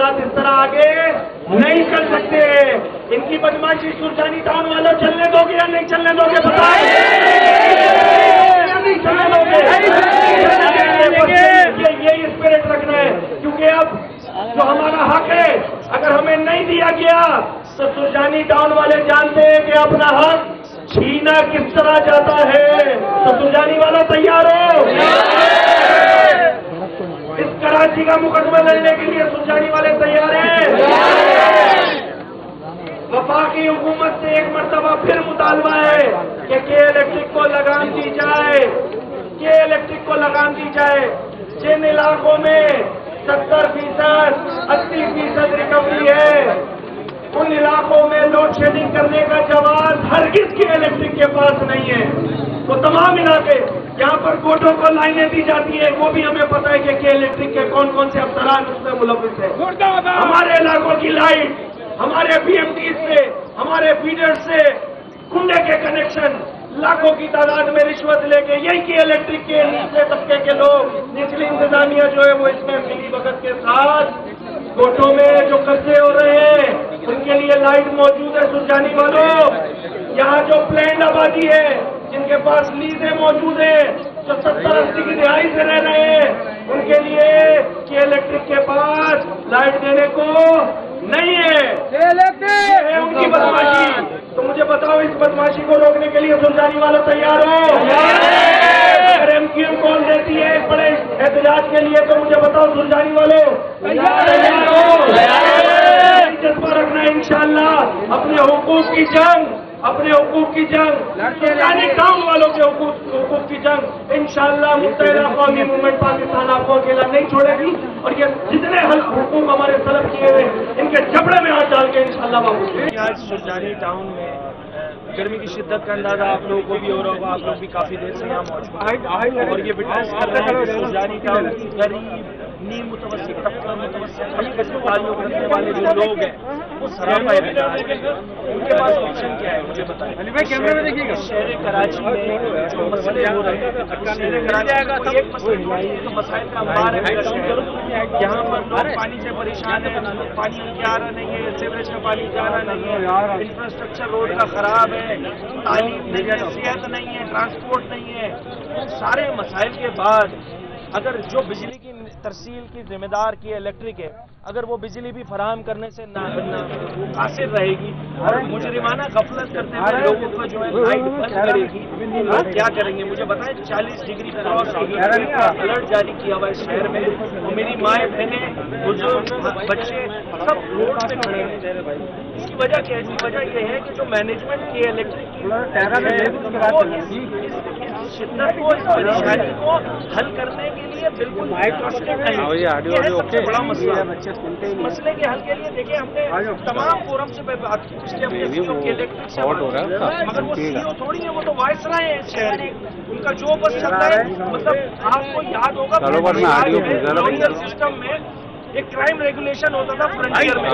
حالات اس طرح آگے نہیں چل سکتے. ان کی بدماشی سرجانی ٹاؤن والوں چلنے دو گے یا نہیں چلنے دو گے؟ بتائیں. نہیں چلنے دو گے. یہی اسپرٹ رکھنا ہے، کیونکہ اب جو ہمارا حق ہے اگر ہمیں نہیں دیا گیا تو سرجانی ٹاؤن والے جانتے ہیں کہ اپنا حق چھینا کس طرح جاتا ہے. تو سرجانی والا تیار ہو؟ اس کراچی کا مقدمہ لڑنے کے لیے سرجانی والے تیار ہیں؟ وفاقی حکومت سے ایک مرتبہ پھر مطالبہ ہے کہ کے الیکٹرک کو لگام دی جائے. کے الیکٹرک کو لگام دی جائے. جن علاقوں میں 70%، 80% ریکوری ہے، ان علاقوں میں لوڈ شیڈنگ کرنے کا جواز ہرگز کے الیکٹرک کے پاس نہیں ہے. وہ تمام علاقے جہاں پر کوٹوں کو لائنیں دی جاتی ہیں وہ بھی ہمیں پتہ ہے کہ الیکٹرک کے کون کون سے افسران اس میں ملوث ہیں. ہمارے علاقوں کی لائٹ، ہمارے پی ایم ٹی سے، ہمارے فیڈر سے کنڈے کے کنیکشن لاکھوں کی تعداد میں رشوت لے کے یہی کہ الیکٹرک کے نچلے طبقے کے لوگ، نچلی انتظامیہ جو ہے وہ اس میں ملی بھگت کے ساتھ کوٹوں میں جو قبضے ہو رہے ہیں ان کے لیے لائٹ موجود ہے. سرجانی والوں، یہاں جو پلینڈ آبادی ہے، جن کے پاس لیزیں موجود ہیں، جو 70-80 کی دہائی سے رہ رہے ہیں، ان کے لیے کہ الیکٹرک کے پاس لائٹ دینے کو نہیں ہے. یہ ہے ان کی بدماشی. تو مجھے بتاؤ اس بدماشی کو روکنے کے لیے سرجانی والوں تیار ہو؟ اگر ایم کیو ایم کال دیتی ہے ایک بڑے احتجاج کے لیے تو مجھے بتاؤ سرجانی والوں تیار ہو؟ جذبہ رکھنا ہے انشاءاللہ. اپنے حقوق کی جنگ، اپنے حقوق کی جنگ، سرجانی ٹاؤن والوں کے حقوق کی جنگ انشاءاللہ متحدہ قومی موومنٹ پاکستان آپ کو اکیلا نہیں چھوڑے گی. اور یہ جتنے حقوق ہمارے طلب کیے ہوئے ان کے جبڑے میں ہاتھ ڈال کے انشاءاللہ واپس. آج سرجانی ٹاؤن میں گرمی کی شدت کا اندازہ آپ لوگوں کو بھی ہو رہا ہوگا. آپ لوگ بھی کافی دیر سے یہاں موجود ہیں اور یہ وٹنس کر رہے ہیں کہ سرجانی ٹاؤن کی غریب، نیم متوسط طبقہ، متوسط طبقے تعلق رکھنے والے جو لوگ ہیں وہ سراپا احتجاج ہیں. ان کے پاس آپشن کیا ہے مجھے بتائیں. شہر کراچی میں جو مسئلے ہو رہے ہیں، شہر کراچی کو ایک مسئلہ نہیں ہے، جو مسائل کا انبار ہے میرا شہر. یہاں پر لوگ پانی سے پریشان ہیں، پانی ان کے آ رہا نہیں ہے، سیوریج کا پانی جا رہا نہیں ہے، انفراسٹرکچر روڈ کا خراب ہے، تعلیم نہیں ہے، صحت نہیں ہے، ٹرانسپورٹ نہیں ہے. ان سارے مسائل کے بعد اگر جو بجلی کی ترسیل کی ذمہ دار کی الیکٹرک ہے، اگر وہ بجلی بھی فراہم کرنے سے قاصر رہے گی اور مجرمانہ غفلت کرتے ہوئے لوگوں کو جو ہے لائٹ بند کرے گی، لوگ کیا کریں گے مجھے بتائیں. 40 ڈگری کراس کا الرٹ جاری کیا ہوا ہے شہر میں، اور میری مائیں بہنیں، بزرگ، بچے سب روڈ پہ کھڑے ہیں. اس کی وجہ کیا ہے؟ اس کی وجہ یہ ہے کہ جو مینجمنٹ کی الیکٹرک کی وہ اس شدت کو، اس پریشانی کو حل کرنے کے لیے بالکل انٹرسٹڈ نہیں. یہ ہے سب سے بڑا مسئلہ. مسئلے کے حل کے لیے دیکھیں ہم نے تمام فورم سے بات کی، پچھلے ہفتے کے الیکٹرک سے بات کی، مگر وہ سی او تھوڑی ہے، وہ تو وائس رائے ہیں شہر کے. ان کا جو بس چلتا ہے، مطلب آپ کو یاد ہوگا کلونیل سسٹم میں ایک کرائم ریگولیشن ہوتا تھا فرنٹیئر میں،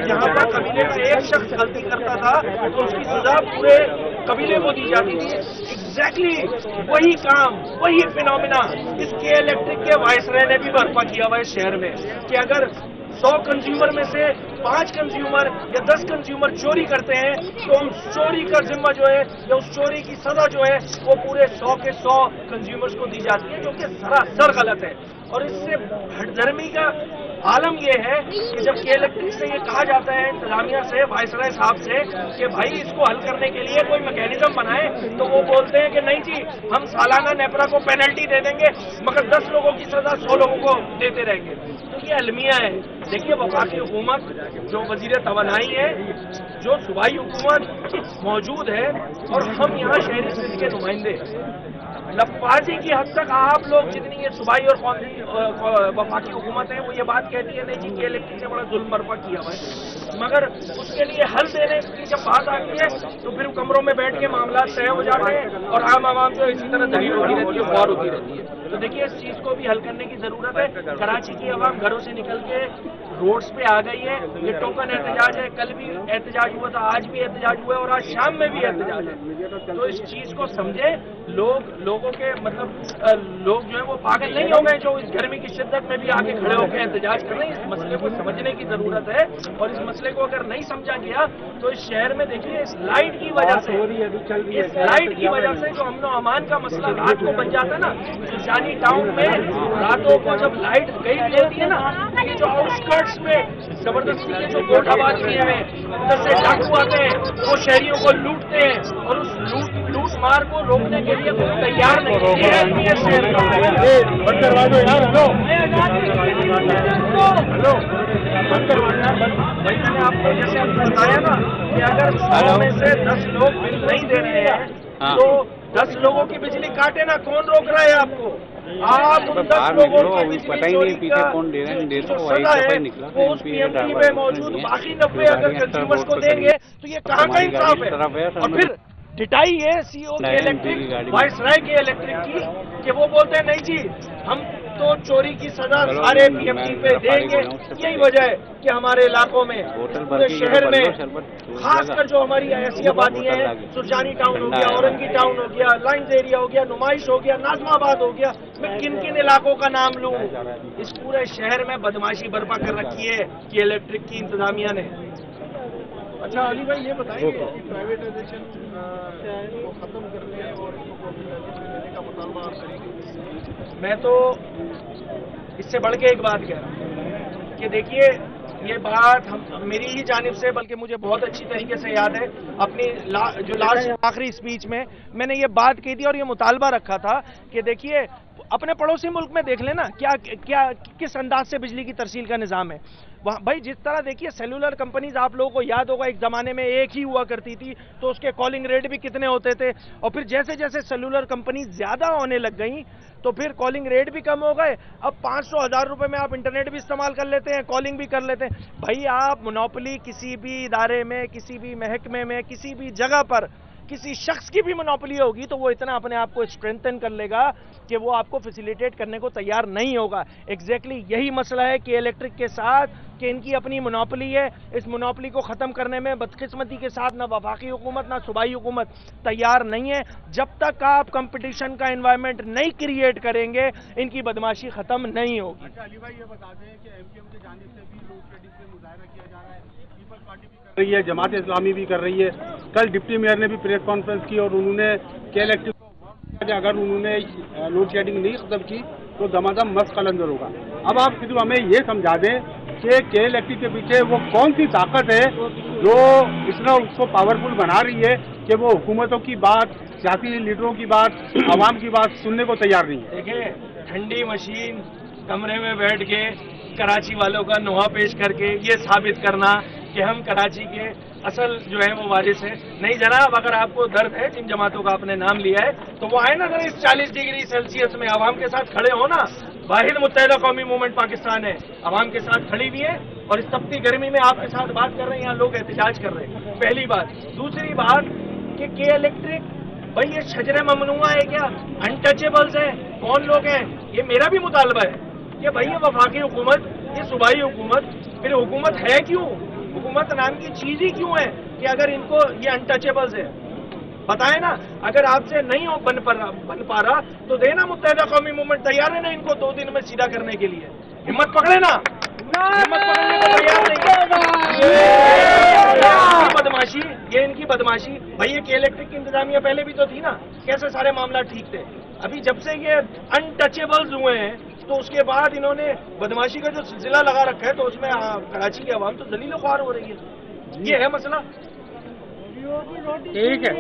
جہاں پر قبیلے میں ایک شخص غلطی کرتا تھا تو اس کی سزا پورے قبیلے کو دی جاتی تھی. ایگزیکٹلی وہی کام، وہی فینومینا اس کے الیکٹرک کے وائس رائے نے بھی برپا کیا ہوا ہے شہر میں، کہ اگر 100 کنزیومر میں سے 5 کنزیومر یا 10 کنزیومر چوری کرتے ہیں تو اس چوری کا ذمہ جو ہے یا اس چوری کی سزا جو ہے وہ پورے 100 کے 100 کنزیومرز کو دی جاتی ہے، جو کہ سراسر غلط ہے. اور اس سے ہٹ دھرمی کا عالم یہ ہے کہ جب کے الیکٹرک سے یہ کہا جاتا ہے انتظامیہ سے، وائس رائے صاحب سے، کہ بھائی اس کو حل کرنے کے لیے کوئی میکینزم بنائے، تو وہ بولتے ہیں کہ نہیں جی ہم سالانہ نیپرا کو پینلٹی دے دیں گے مگر 10 لوگوں کی سزا 100 لوگوں کو دیتے رہیں گے. تو یہ المیہ ہے. دیکھیے وفاقی حکومت جو وزیر توانائی ہے، جو صوبائی حکومت موجود ہے، اور ہم یہاں شہری سندھ کے نمائندے، لفاظی کی حد تک آپ لوگ جتنی یہ صوبائی اور وفاقی حکومت ہے وہ یہ بات کہتی ہے نہیں جی کہ الیکٹرک سے بڑا ظلم برپا کیا ہوا ہے. مگر اس کے لیے حل دینے کی جب بات آتی ہے تو پھر کمروں میں بیٹھ کے معاملات طے ہو جاتے ہیں اور عام عوام جو اسی طرح دلیل ہوتی رہتی ہے، غور ہوتی رہتی ہے. تو دیکھیے اس چیز کو بھی حل کرنے کی ضرورت ہے. کراچی کی عوام گھروں سے نکل کے روڈز پہ آ گئی ہے. یہ ٹوکن احتجاج ہے، کل بھی احتجاج ہوا تھا، آج بھی احتجاج ہوا ہے اور آج شام میں بھی احتجاج ہے. تو اس چیز کو سمجھے لوگوں کے مطلب لوگ جو ہیں وہ پاگل نہیں ہو گئے جو اس گرمی کی شدت میں بھی آگے کھڑے ہو کے احتجاج کر رہے ہیں. اس مسئلے کو سمجھنے کی ضرورت ہے اور اس مسئلے کو اگر نہیں سمجھا گیا تو اس شہر میں دیکھیے اس لائٹ کی وجہ سے جو امن و امان کا مسئلہ رات کو بن جاتا ہے نا، سلطانی ٹاؤن میں راتوں کو جب لائٹ گئی بھی ہوتی ہے نا، یہ جو آؤٹسکرٹس میں زبردستی کے جو کوٹ آباد کیے ہوئے ادھر سے ڈاکو آتے ہیں وہ شہریوں کو لوٹتے ہیں اور اس لوٹ مار کو روکنے کے لیے کوئی تیار نہیں ہے. بھائی میں نے آپ کو جیسے بتایا نا کہ اگر 100 میں سے 10 لوگ بل نہیں دے رہے ہیں تو 10 لوگوں کی بجلی کاٹے نا، کون روک رہا ہے آپ کو؟ آپ ان 10 لوگوں کی بجلی چوری کا جو سزا ہے وہ اس پی ایم سی میں موجود باقی 90 اگر کنزیومرز کو دیں گے تو یہ کہاں کا انصاف ہے؟ اور پھر ڈٹائی ہے سی او کے الیکٹرک وائس رائے کے الیکٹرک کی کہ وہ بولتے ہیں نہیں جی ہم تو چوری کی سزا سارے پی ایم سی پہ دیں گے. یہی وجہ ہے کہ ہمارے علاقوں میں پورے شہر میں خاص کر جو ہماری ایسی آبادیاں ہیں، سرجانی ٹاؤن ہو گیا، اورنگی ٹاؤن ہو گیا، لائنز ایریا ہو گیا، نمائش ہو گیا، ناظم آباد ہو گیا، میں کن کن علاقوں کا نام لوں؟ اس پورے شہر میں بدماشی برپا کر رکھی ہے کہ الیکٹرک کی انتظامیہ نے. اچھا علی بھائی یہ بتائیں کہ پرائیویٹائزیشن کو ختم کرنے اور دینے کا مطالبہ آپ کریں گے؟ میں تو اس سے بڑھ کے ایک بات کہہ رہا ہوں کہ دیکھیے یہ بات میری ہی جانب سے بلکہ مجھے بہت اچھی طریقے سے یاد ہے اپنی جو لاسٹ آخری اسپیچ میں نے یہ بات کی تھی اور یہ مطالبہ رکھا تھا کہ دیکھیے اپنے پڑوسی ملک میں دیکھ لینا کیا کس انداز سے بجلی کی ترسیل کا نظام ہے وہاں. بھائی جس طرح دیکھیے سیلولر کمپنیز آپ لوگوں کو یاد ہوگا ایک زمانے میں ایک ہی ہوا کرتی تھی تو اس کے کالنگ ریٹ بھی کتنے ہوتے تھے اور پھر جیسے جیسے سیلولر کمپنیز زیادہ ہونے لگ گئیں تو پھر کالنگ ریٹ بھی کم ہو گئے. اب 500,000 روپے میں آپ انٹرنیٹ بھی استعمال کر لیتے ہیں، کالنگ بھی کر لیتے ہیں. بھائی آپ منوپلی کسی بھی ادارے میں، کسی بھی محکمے میں، کسی بھی جگہ پر کسی شخص کی بھی منوپلی ہوگی تو وہ اتنا اپنے آپ کو اسٹرینتھن کر لے گا کہ وہ آپ کو فیسیلیٹیٹ کرنے کو تیار نہیں ہوگا. ایگزیکٹلی یہی مسئلہ ہے کہ الیکٹرک کے ساتھ کہ ان کی اپنی منوپلی ہے. اس منوپلی کو ختم کرنے میں بدقسمتی کے ساتھ نہ وفاقی حکومت نہ صوبائی حکومت تیار نہیں ہے. جب تک آپ کمپٹیشن کا انوائرمنٹ نہیں کریٹ کریں گے ان کی بدماشی ختم نہیں ہوگی. اچھا علی بھائی یہ بتا دیں کہ ایم کیو ایم کی جانب سے بھی لوڈ شیڈنگ سے مظاہرہ کیا جا رہا ہے، پیپلز پارٹی بھی کر رہی ہے، جماعت اسلامی بھی کر رہی ہے. کل ڈپٹی میئر نے بھی پریس کانفرنس کی اور انہوں نے کے الیکٹرک کہ اگر انہوں نے لوڈ شیڈنگ نہیں ختم کی تو دمادم مست قلندر ہوگا. اب آپ صرف ہمیں یہ سمجھا دیں کہ کے الیکٹرک کے پیچھے وہ کون سی طاقت ہے جو اس کو پاورفل بنا رہی ہے کہ وہ حکومتوں کی بات، سیاسی لیڈروں کی بات، عوام کی بات سننے کو تیار نہیں ہے. دیکھیں ٹھنڈی مشین کمرے میں بیٹھ کے کراچی والوں کا نوحہ پیش کر کے یہ ثابت کرنا کہ ہم کراچی کے اصل جو ہے وہ وارث ہیں. نہیں جناب، اگر آپ کو درد ہے جن جماعتوں کا آپ نے نام لیا ہے تو وہ آئے نا ذرا اس 40 ڈگری سیلسیس میں عوام کے ساتھ کھڑے ہو نا. واحد متحدہ قومی موومنٹ پاکستان ہے، عوام کے ساتھ کھڑی ہوئی ہے اور اس تپتی گرمی میں آپ کے ساتھ بات کر رہے ہیں، یہاں لوگ احتجاج کر رہے ہیں. پہلی بات. دوسری بات کہ کے الیکٹرک بھائی یہ شجر ممنوعہ ہے کیا؟ انٹچیبلز ہیں. کون لوگ ہیں؟ یہ میرا بھی مطالبہ ہے کہ بھائی یہ وفاقی حکومت، یہ صوبائی حکومت، پھر حکومت ہے کیوں؟ حکومت نام کی چیز ہی کیوں ہے کہ اگر ان کو یہ انٹچیبلز ہے؟ بتائیں نا. اگر آپ سے نہیں بن پا رہا تو دینا. متحدہ قومی موومنٹ تیار ہے نا ان کو 2 دن میں سیدھا کرنے کے لیے. ہمت پکڑے نا، ہمت پکڑنے کو تیار نہیں. بدماشی، یہ ان کی بدماشی. بھائی یہ کے الیکٹرک کی انتظامیہ پہلے بھی تو تھی نا، کیسے سارے معاملات ٹھیک تھے. ابھی جب سے یہ انٹچیبلز ہوئے ہیں تو اس کے بعد انہوں نے بدماشی کا جو سلسلہ لگا رکھا ہے تو اس میں کراچی کی عوام تو ذلیل و خوار ہو رہی ہے. یہ ہے مسئلہ. ٹھیک ہے.